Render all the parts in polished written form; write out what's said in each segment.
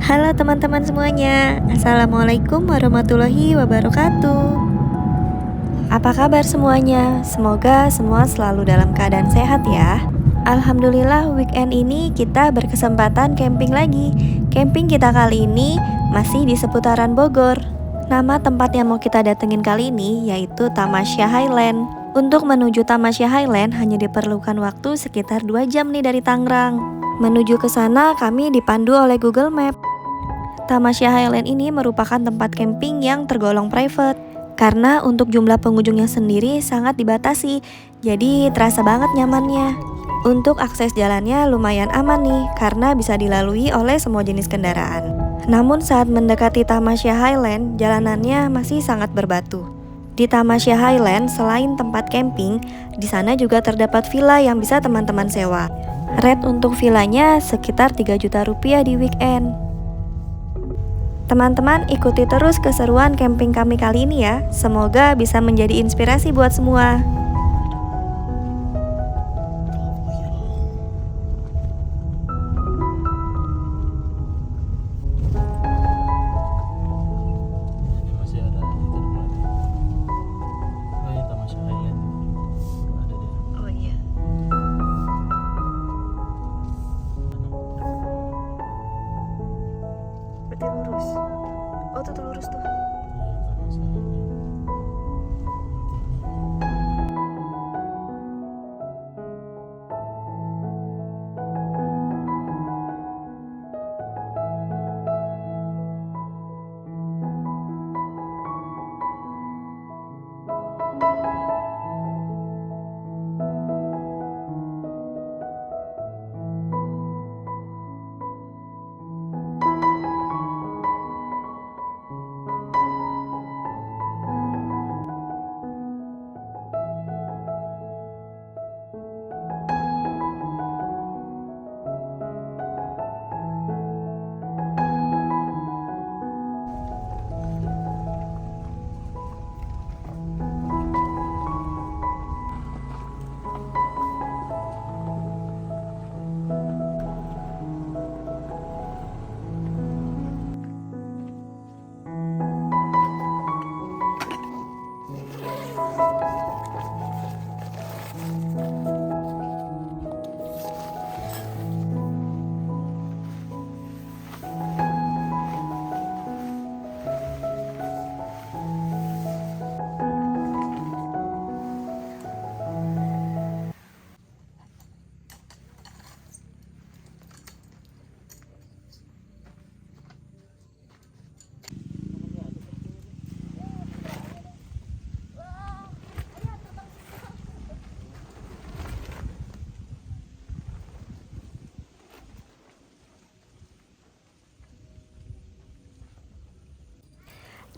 Halo teman-teman semuanya, Assalamualaikum warahmatullahi wabarakatuh. Apa kabar semuanya? Semoga semua selalu dalam keadaan sehat ya. Alhamdulillah weekend ini kita berkesempatan camping lagi. Camping kita kali ini masih di seputaran Bogor. Nama tempat yang mau kita datengin kali ini yaitu Tamasya Highland. Untuk menuju Tamasya Highland hanya diperlukan waktu sekitar 2 jam nih dari Tangerang. Menuju ke sana kami dipandu oleh Google Map. Tamasya Highland ini merupakan tempat camping yang tergolong private karena untuk jumlah pengunjungnya sendiri sangat dibatasi, jadi terasa banget nyamannya. Untuk akses jalannya lumayan aman nih karena bisa dilalui oleh semua jenis kendaraan. Namun saat mendekati Tamasya Highland, jalanannya masih sangat berbatu. Di Tamasya Highland, selain tempat camping, di sana juga terdapat villa yang bisa teman-teman sewa. Rate untuk villanya sekitar 3 juta rupiah di weekend. Teman-teman ikuti terus keseruan camping kami kali ini ya. Semoga bisa menjadi inspirasi buat semua. Ini masih ada itu depan. Oh ya, Tamasya Highland. Ada dia. Oh iya. Berarti lurus. Oh tuh lurus tuh. Iya, Tamasya Highland.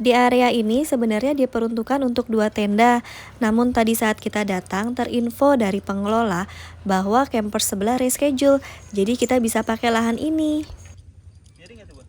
Di area ini sebenarnya diperuntukkan untuk 2 tenda. Namun tadi saat kita datang terinfo dari pengelola bahwa campers sebelah reschedule. Jadi kita bisa pakai lahan ini. Miring itu, Bu?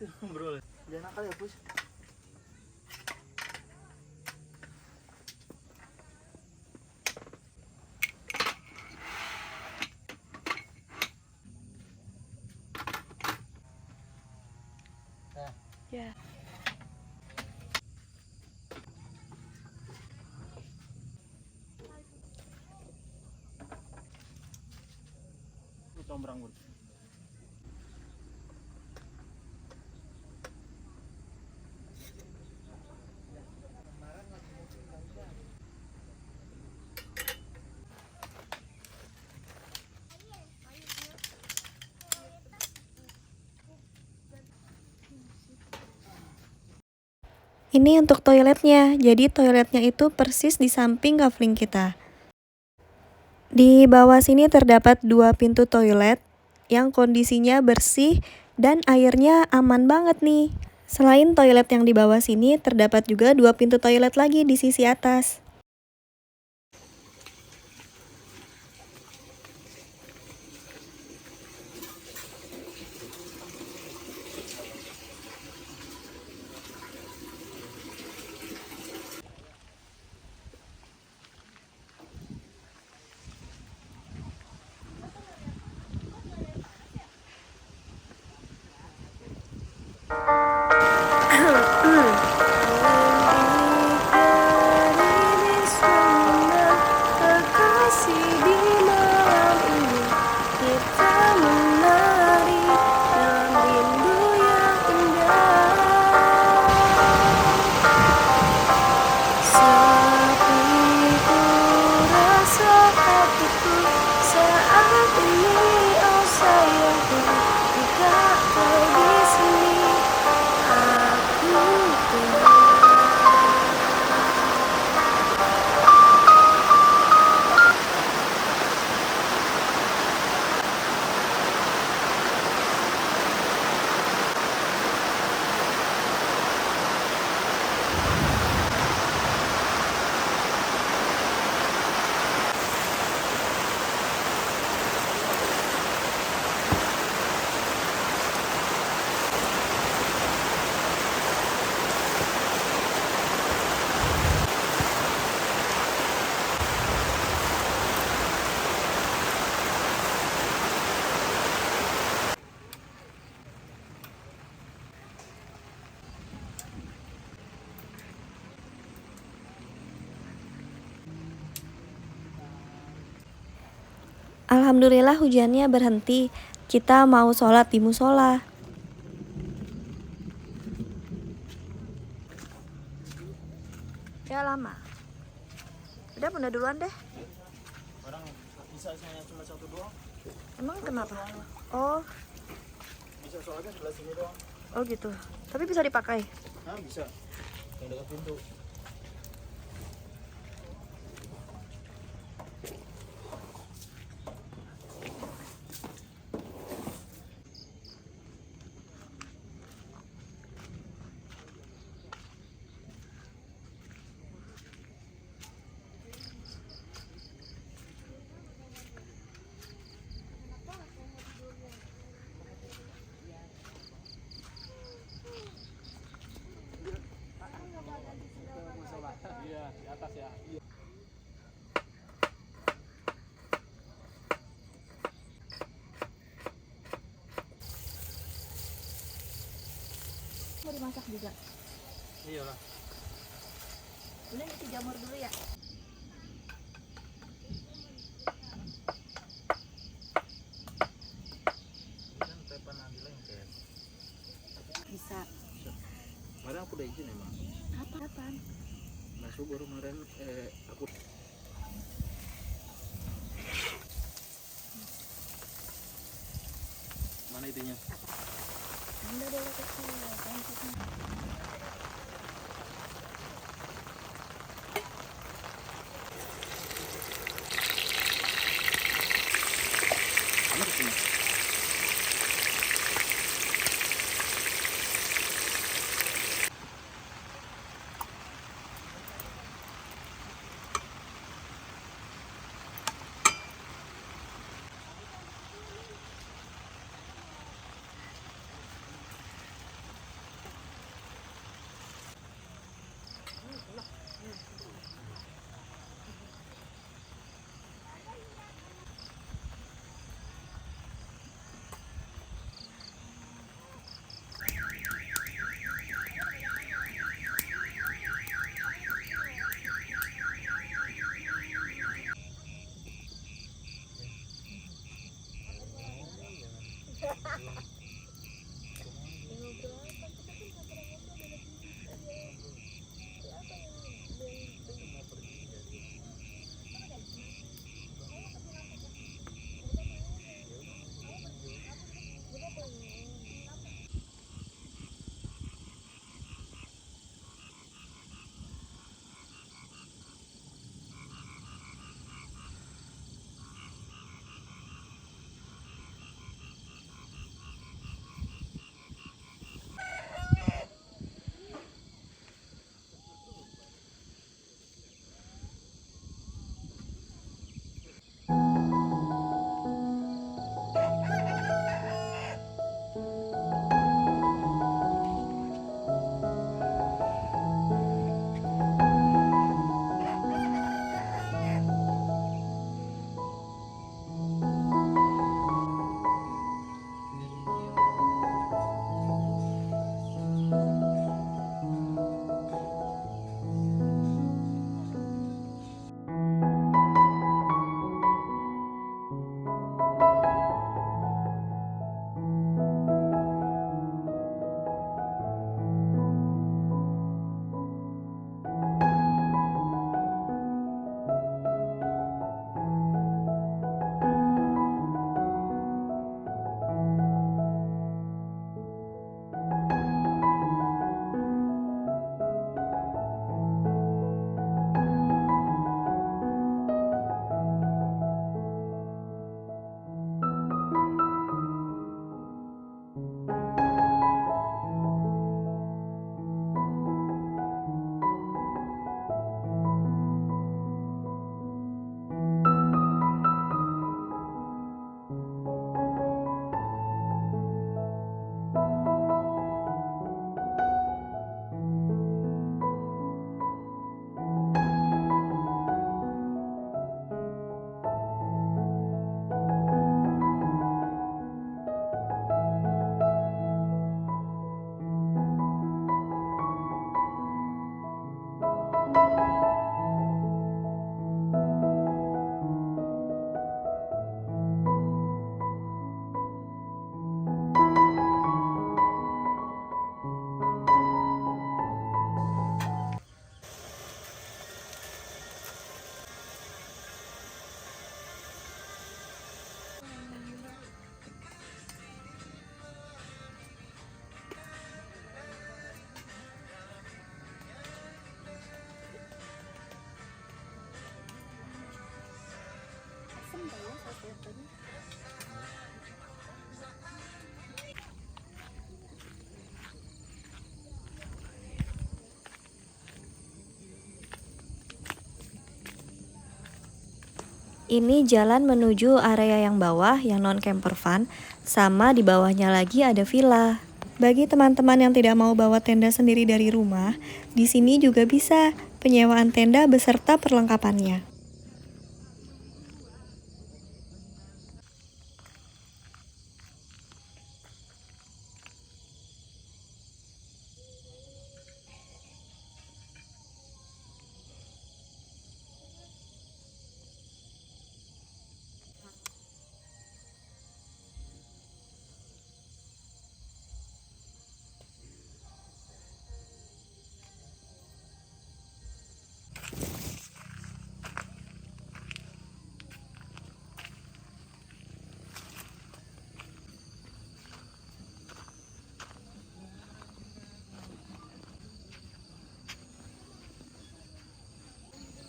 itu bro. Jangan nakal ya Pus. Ya. Ini combrang bro. Ini untuk toiletnya, jadi toiletnya itu persis di samping kafling kita. Di bawah sini terdapat 2 pintu toilet yang kondisinya bersih dan airnya aman banget nih. Selain toilet yang di bawah sini, terdapat juga 2 pintu toilet lagi di sisi atas. Alhamdulillah hujannya berhenti. Kita mau sholat di musola. Ya lama. Udah duluan deh. Orang bisa hanya cuma satu doang. Emang kenapa? Oh, Bisa soalnya sebelah sini doang. oh gitu. Tapi bisa dipakai. Nah bisa. Yang dekat pintu. Iya, di atas ya. Mau dimasak juga. Iya lah. Boleh dijamur dulu ya. Kan tepan Nadila yang kayak. Bisa. Kemarin aku udah izin emang. Kapan? Masuk baru kemarin aku. Mana itunya? Anda boleh kecil. Mana kesini? Ini jalan menuju area yang bawah yang non camper van, sama di bawahnya lagi ada villa. Bagi teman-teman yang tidak mau bawa tenda sendiri dari rumah, di sini juga bisa penyewaan tenda beserta perlengkapannya.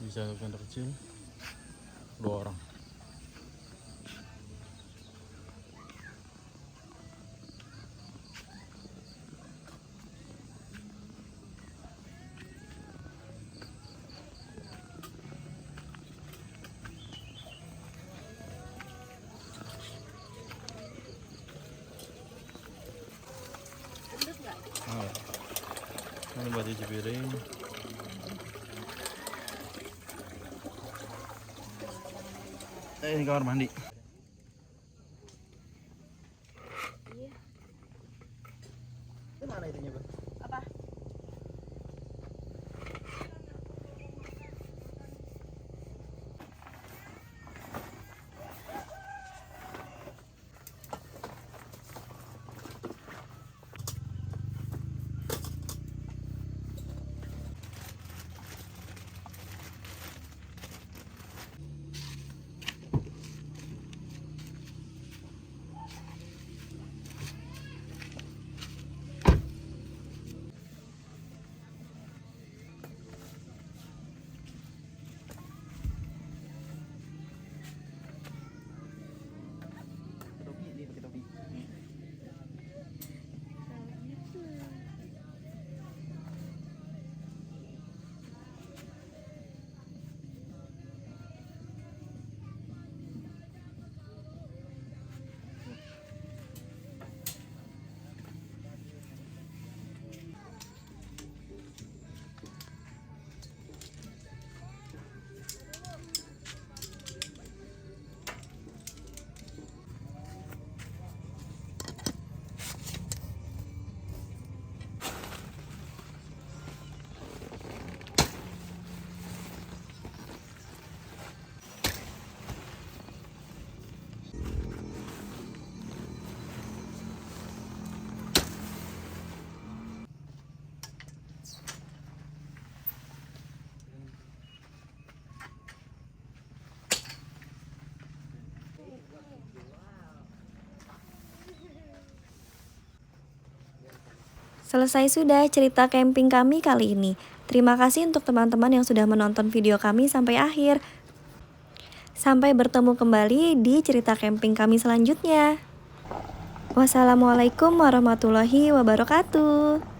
Bisa untuk tenda kecil 2 orang. Ini buat cuci piring. Ini kamar mandi. Iya. Itu mana itunya, Bang? Apa? Selesai sudah cerita camping kami kali ini. Terima kasih untuk teman-teman yang sudah menonton video kami sampai akhir. Sampai bertemu kembali di cerita camping kami selanjutnya. Wassalamualaikum warahmatullahi wabarakatuh.